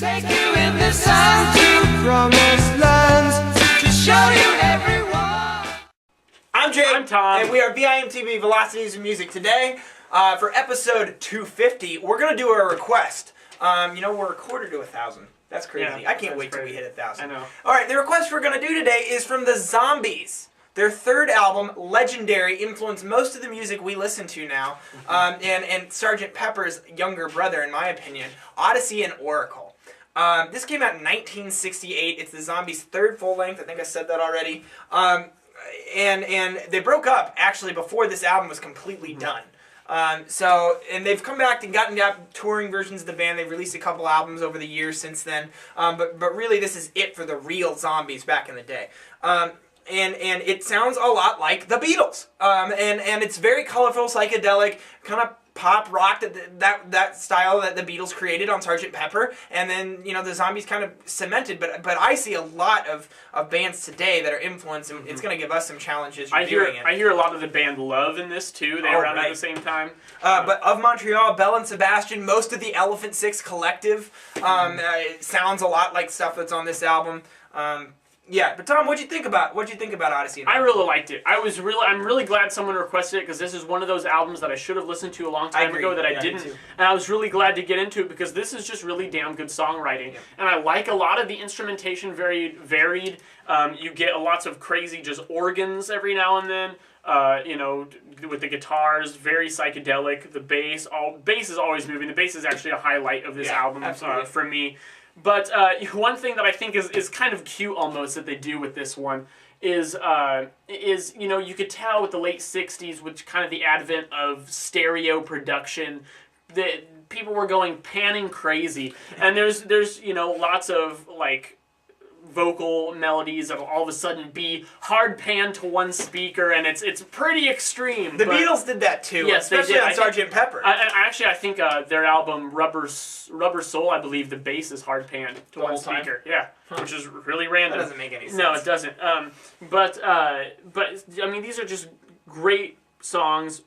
Take you in the sun to promised lands to show you everyone. I'm Jake. I'm Tom. And we are VIMTV Velocities of Music today. For episode 250, we're going to do a request. We're a quarter to 1,000. That's crazy. Yeah, I can't wait till we hit 1,000. I know. Alright, the request we're going to do today is from the Zombies. Their third album, Legendary, influenced most of the music we listen to now, and Sgt. Pepper's younger brother, in my opinion, Odessey and Oracle. This came out in 1968. It's the Zombies' third full-length. I think I said that already. And they broke up, actually, before this album was completely done. And they've come back and gotten out touring versions of the band. They've released a couple albums over the years since then. But really, this is it for the real Zombies back in the day. And it sounds a lot like the Beatles. And it's very colorful, psychedelic, kind of pop rock, that style that the Beatles created on Sgt. Pepper. And then, the Zombies kind of cemented. But I see a lot of bands today that are influenced, and it's going to give us some challenges reviewing it. I hear a lot of the band Love in this, too. They were out at the same time. But of Montreal, Belle and Sebastian, most of the Elephant Six collective it sounds a lot like stuff that's on this album. Yeah, but Tom, what'd you think about Odessey? I really liked it. I'm really glad someone requested it, because this is one of those albums that I should have listened to a long time ago that I didn't. And I was really glad to get into it, because this is just really damn good songwriting. Yeah. And I like a lot of the instrumentation, very varied. You get lots of crazy just organs every now and then. With the guitars, very psychedelic. The bass is always moving. The bass is actually a highlight of this album for me. But one thing that I think is kind of cute almost that they do with this one is you could tell with the late 60s, with kind of the advent of stereo production, that people were going panning crazy. And there's lots of vocal melodies that'll all of a sudden be hard pan to one speaker, and it's pretty extreme. The Beatles did that too, yes, especially on Sgt. Pepper. I think their album Rubber Soul, I believe the bass is hard pan to one speaker. Yeah, which is really random. That doesn't make any sense. No, it doesn't. But I mean, these are just great songs,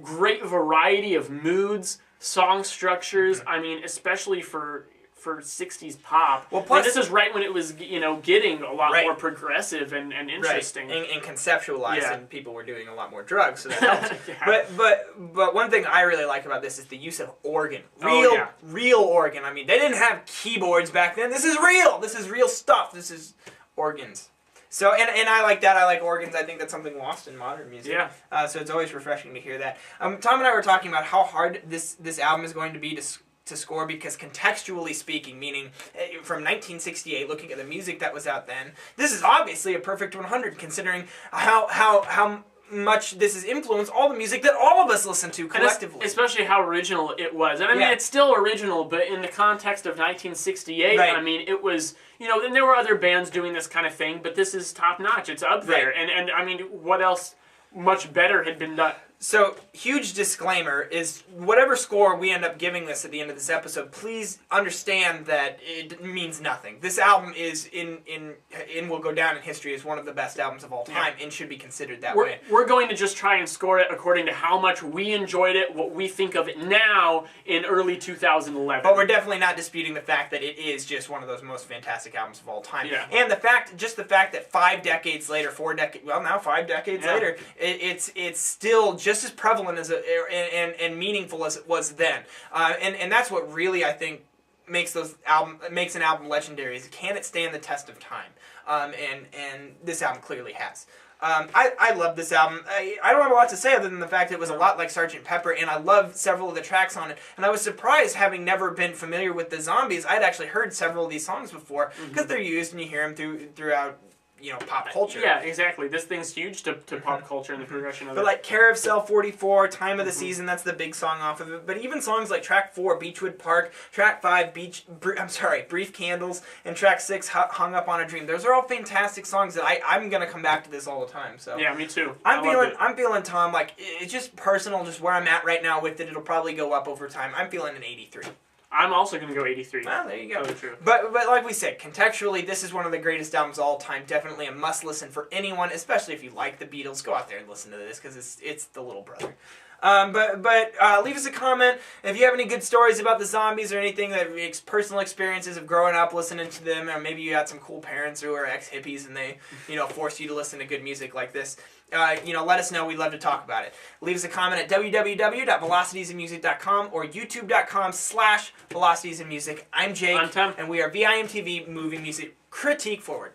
great variety of moods, song structures. I mean, especially for 60s pop. Well, plus, this is right when it was, getting a lot more progressive and interesting. Right. And conceptualized, and people were doing a lot more drugs, so that helped. But one thing I really like about this is the use of organ. Real organ. I mean, they didn't have keyboards back then. This is real. This is real stuff. This is organs. So, and I like that. I like organs. I think that's something lost in modern music. Yeah. So it's always refreshing to hear that. Tom and I were talking about how hard this album is going to be to score, because contextually speaking, meaning from 1968, looking at the music that was out then, this is obviously a perfect 100, considering how much this has influenced all the music that all of us listen to collectively. Especially how original it was. And I mean, it's still original, but in the context of 1968, I mean, it was, and there were other bands doing this kind of thing, but this is top notch. It's up there. And I mean, what else much better had been done? So, huge disclaimer is whatever score we end up giving this at the end of this episode, please understand that it means nothing. This album is will go down in history as one of the best albums of all time, and should be considered that way. We're going to just try and score it according to how much we enjoyed it, what we think of it now in early 2011. But we're definitely not disputing the fact that it is just one of those most fantastic albums of all time. Yeah. And the fact that 5 decades later, 5 decades later, it's still just as prevalent as and meaningful as it was then, and that's what really I think makes an album legendary. Is can it stand the test of time? And this album clearly has. I love this album. I don't have a lot to say other than the fact that it was a lot like Sgt. Pepper, and I love several of the tracks on it. And I was surprised, having never been familiar with the Zombies, I'd actually heard several of these songs before, because they're used and you hear them throughout pop culture. Yeah, exactly. This thing's huge to pop culture and the progression of it. But like Carousel 44, Time of the Season, that's the big song off of it. But even songs like track 4, Beechwood Park, track 5, Brief Candles, and track 6, Hung Up on a Dream. Those are all fantastic songs that I'm going to come back to this all the time. So yeah, me too. I'm feeling, Tom, like, it's just personal, just where I'm at right now with it. It'll probably go up over time. I'm feeling an 83. I'm also going to go 83. Well, there you go. Totally true. But like we said, contextually, this is one of the greatest albums of all time. Definitely a must-listen for anyone, especially if you like the Beatles. Go out there and listen to this, because it's the little brother. But leave us a comment if you have any good stories about the Zombies or anything that personal experiences of growing up listening to them, or maybe you had some cool parents who are ex-hippies and they, forced you to listen to good music like this. Let us know. We'd love to talk about it. Leave us a comment at www.velocitiesandmusic.com or youtube.com/velocitiesandmusic. I'm Jake. I'm Tim. And we are VIMTV Movie Music Critique Forward.